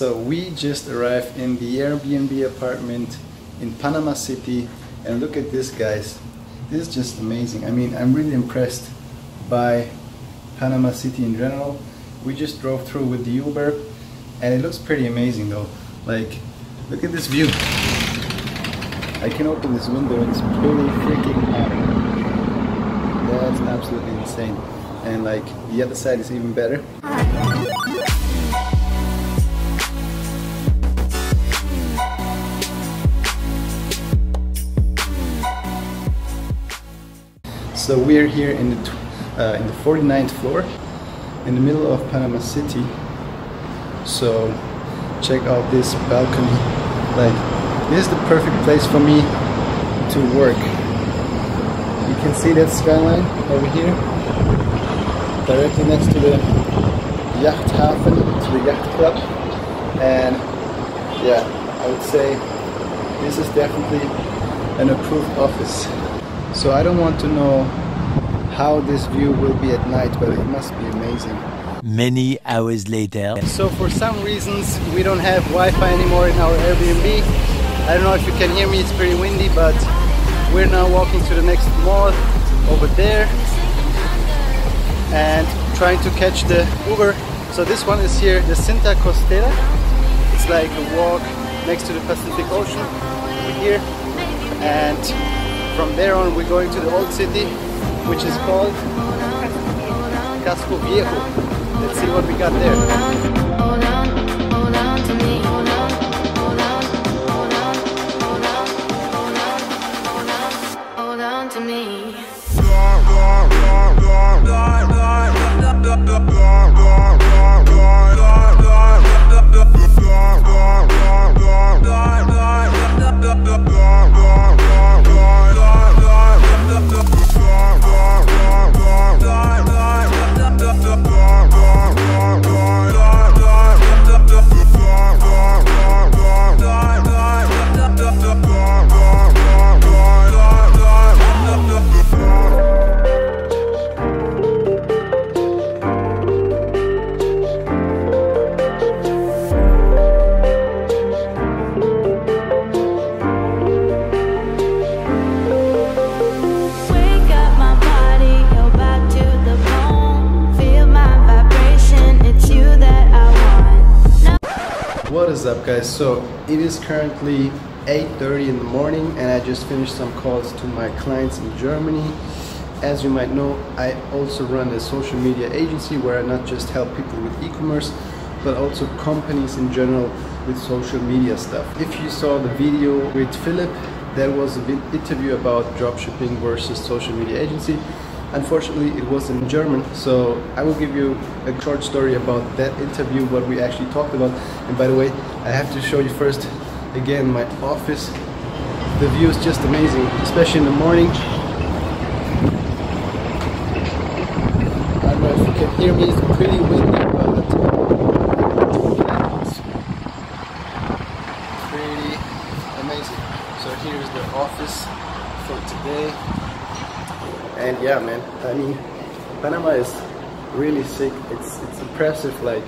So we just arrived in the Airbnb apartment in Panama City, and look at this, guys. This is just amazing. I mean, I'm really impressed by Panama City in general. We just drove through with the Uber and it looks pretty amazing though. Like, look at this view. I can open this window, it's pretty freaking hot. That's absolutely insane. And like, the other side is even better. So we're here in the 49th floor, in the middle of Panama City. So check out this balcony. Like, this is the perfect place for me to work. You can see that skyline over here, directly next to the yacht hafen, to the yacht club. And yeah, I would say this is definitely an approved office. So I don't want to know how this view will be at night, but it must be amazing. Many hours later. So for some reasons we don't have Wi-Fi anymore in our Airbnb. I don't know if you can hear me, it's pretty windy, but we're now walking to the next mall over there and trying to catch the Uber. So this one is here, the Cinta Costera. It's like a walk next to the Pacific Ocean over here, and from there on we're going to the old city, which is called Casco Viejo. Let's see what we got there. Hold on to me. Hold on to me. What is up, guys? So it is currently 8:30 in the morning and I just finished some calls to my clients in Germany. As you might know, I also run a social media agency where I not just help people with e-commerce but also companies in general with social media stuff. If you saw the video with Philip, there was a bit interview about dropshipping versus social media agency. Unfortunately, it was in German, so I will give you a short story about that interview, what we actually talked about. And by the way, I have to show you first, again, my office. The view is just amazing, especially in the morning. I don't know if you can hear me, it's pretty windy, but it's pretty amazing. So here's the office for today. And yeah, man, I mean, Panama is really sick. It's impressive. Like,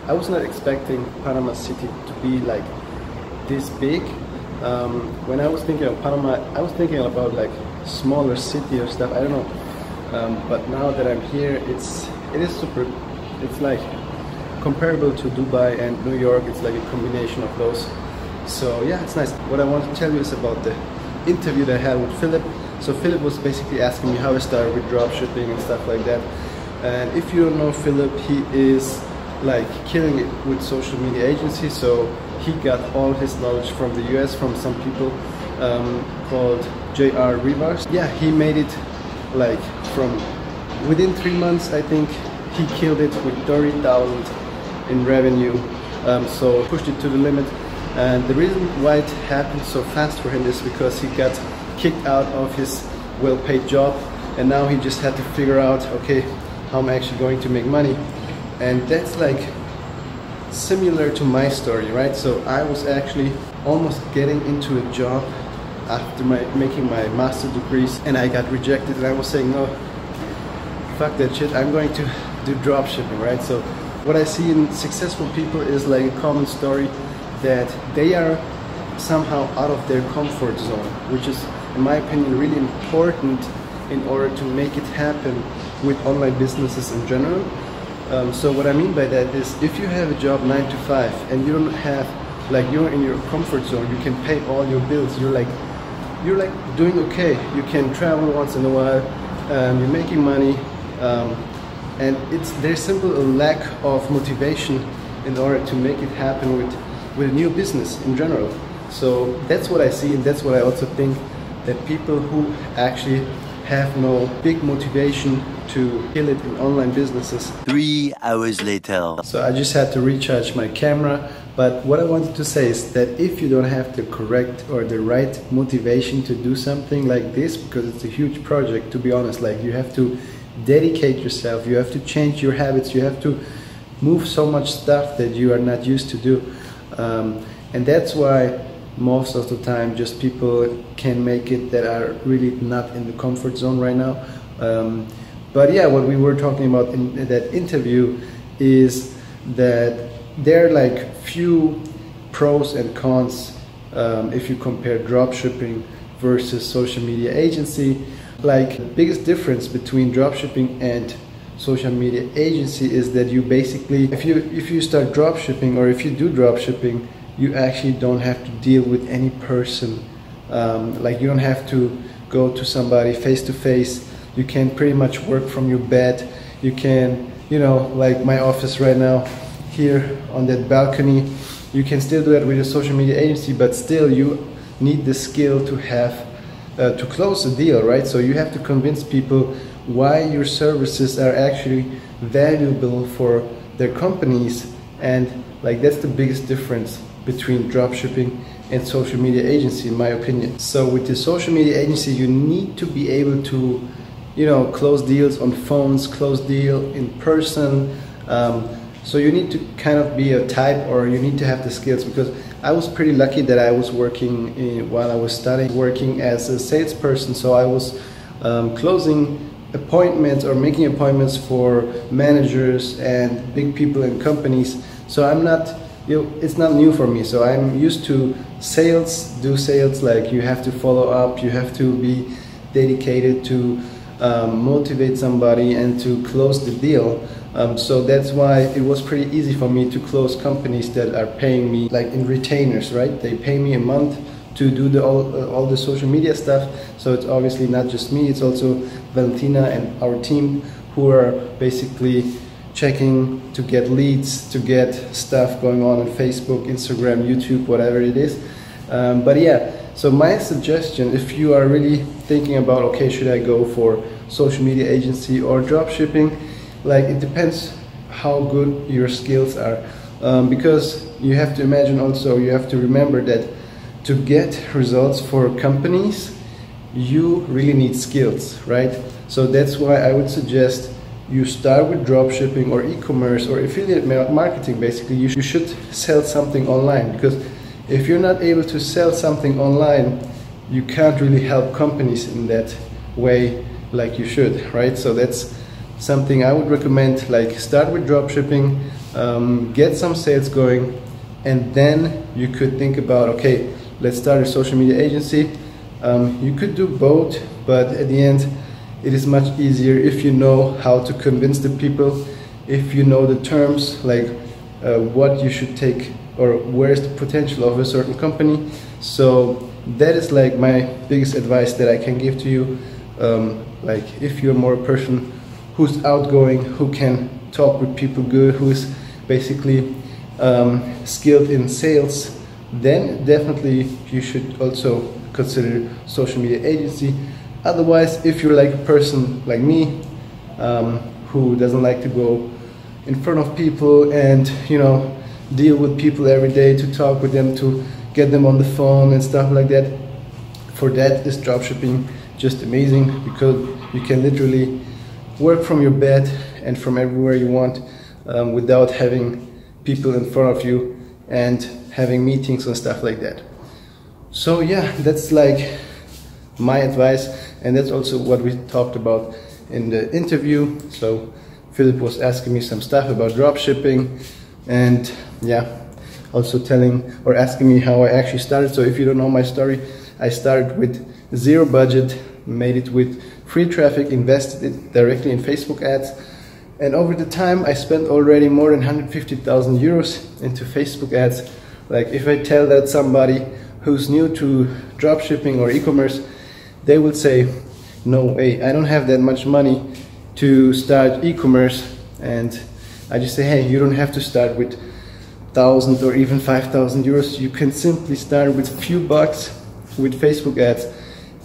I was not expecting Panama City to be like this big. When I was thinking of Panama, I was thinking about like smaller city or stuff. I don't know. But now that I'm here, it is super. It's like comparable to Dubai and New York. It's like a combination of those. So yeah, it's nice. What I want to tell you is about the interview that I had with Philip. So Philip was basically asking me how I started with dropshipping and stuff like that. And if you don't know Philip, he is like killing it with social media agencies. So he got all his knowledge from the US from some people called JR Rivas. Yeah, he made it like from within 3 months. I think he killed it with 30,000 in revenue. So pushed it to the limit. And the reason why it happened so fast for him is because he got kicked out of his well-paid job, and now he just had to figure out, okay, how I'm actually going to make money. And that's like similar to my story, right? So I was actually almost getting into a job after making my master degrees, and I got rejected, and I was saying, no, fuck that shit, I'm going to do dropshipping, right? So what I see in successful people is like a common story that they are somehow out of their comfort zone, which is, in my opinion, really important in order to make it happen with online businesses in general. So what I mean by that is, if you have a job 9 to 5 and you don't have, like, you're in your comfort zone, you can pay all your bills, you're like doing okay, you can travel once in a while, you're making money, and there's simply a lack of motivation in order to make it happen with a new business in general. So that's what I see, and that's what I also think, that people who actually have no big motivation to kill it in online businesses. 3 hours later. So I just had to recharge my camera, but what I wanted to say is that if you don't have the correct or the right motivation to do something like this, because it's a huge project, to be honest, like, you have to dedicate yourself, you have to change your habits, you have to move so much stuff that you are not used to do, and that's why most of the time just people can make it that are really not in the comfort zone right now. But yeah, what we were talking about in that interview is that there are like few pros and cons if you compare dropshipping versus social media agency. Like, the biggest difference between dropshipping and social media agency is that you basically, if you start dropshipping, or if you do dropshipping, you actually don't have to deal with any person. Like, you don't have to go to somebody face to face. You can pretty much work from your bed. You can, you know, like my office right now here on that balcony, you can still do that with a social media agency, but still you need the skill to have to close the deal, right? So you have to convince people why your services are actually valuable for their companies, and like, that's the biggest difference between dropshipping and social media agency, in my opinion. So with the social media agency, you need to be able to, you know, close deals on phones, close deal in person. So you need to kind of be a type, or you need to have the skills, because I was pretty lucky that I was working while I was studying, working as a salesperson. So I was closing appointments or making appointments for managers and big people in companies. So I'm not, you know, it's not new for me. So I'm used to do sales, like, you have to follow up, you have to be dedicated to motivate somebody and to close the deal. So that's why it was pretty easy for me to close companies that are paying me, like, in retainers, right? They pay me a month to do all the social media stuff. So it's obviously not just me, it's also Valentina and our team who are basically checking to get leads, to get stuff going on Facebook, Instagram, YouTube, whatever it is. But yeah, so my suggestion, if you are really thinking about, okay, should I go for social media agency or dropshipping, like, it depends how good your skills are, because you have to imagine also, you have to remember that to get results for companies, you really need skills, right? So that's why I would suggest you start with dropshipping or e-commerce or affiliate marketing. Basically, you should sell something online, because if you're not able to sell something online, you can't really help companies in that way like you should, right? So that's something I would recommend. Like, start with dropshipping, get some sales going, and then you could think about, okay, let's start a social media agency. You could do both, but at the end, it is much easier if you know how to convince the people, if you know the terms, like what you should take or where's the potential of a certain company. So that is like my biggest advice that I can give to you. Like, if you're more a person who's outgoing, who can talk with people good, who is basically skilled in sales, then definitely you should also consider social media agency. Otherwise, if you're like a person like me, who doesn't like to go in front of people and, you know, deal with people every day, to talk with them, to get them on the phone and stuff like that, for that is dropshipping just amazing, because you can literally work from your bed and from everywhere you want, without having people in front of you and having meetings and stuff like that. So yeah, that's like my advice, and that's also what we talked about in the interview. So Philip was asking me some stuff about dropshipping, and yeah, also telling or asking me how I actually started. So if you don't know my story, I started with zero budget, made it with free traffic, invested it directly in Facebook ads, and over the time I spent already more than 150,000 euros into Facebook ads. Like, if I tell that somebody who's new to dropshipping or e-commerce, they will say, no way, I don't have that much money to start e-commerce. And I just say, hey, you don't have to start with 1,000 or even 5,000 euros. You can simply start with a few bucks with Facebook ads,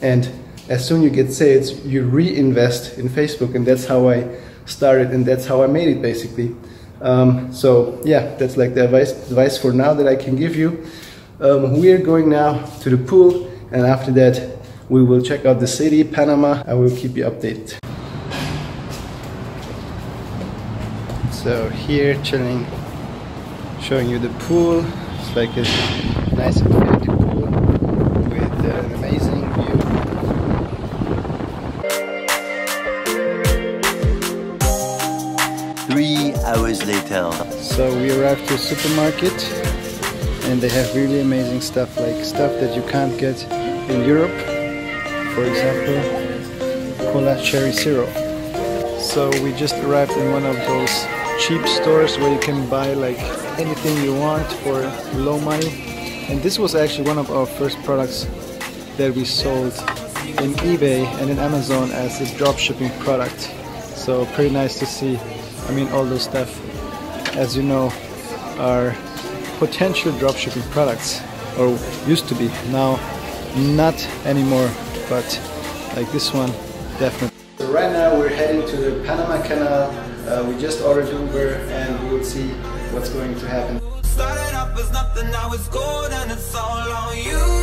and as soon you get sales, you reinvest in Facebook. And that's how I started, and that's how I made it, basically. So yeah, that's like the advice for now that I can give you. We are going now to the pool, and after that we will check out the city, Panama. I will keep you updated. So here, chilling, showing you the pool. It's like a nice infinity pool with an amazing view. 3 hours later. So we arrived to a supermarket, and they have really amazing stuff, like stuff that you can't get in Europe. For example, Cola Cherry Zero. So we just arrived in one of those cheap stores where you can buy like anything you want for low money. And this was actually one of our first products that we sold in eBay and in Amazon as a dropshipping product. So pretty nice to see. I mean, all those stuff, as you know, are potential dropshipping products, or used to be. Now, not anymore, but like this one, definitely. So right now we're heading to the Panama Canal. We just ordered Uber, and we will see what's going to happen. Started off as nothing, now it's gold and it's all on you.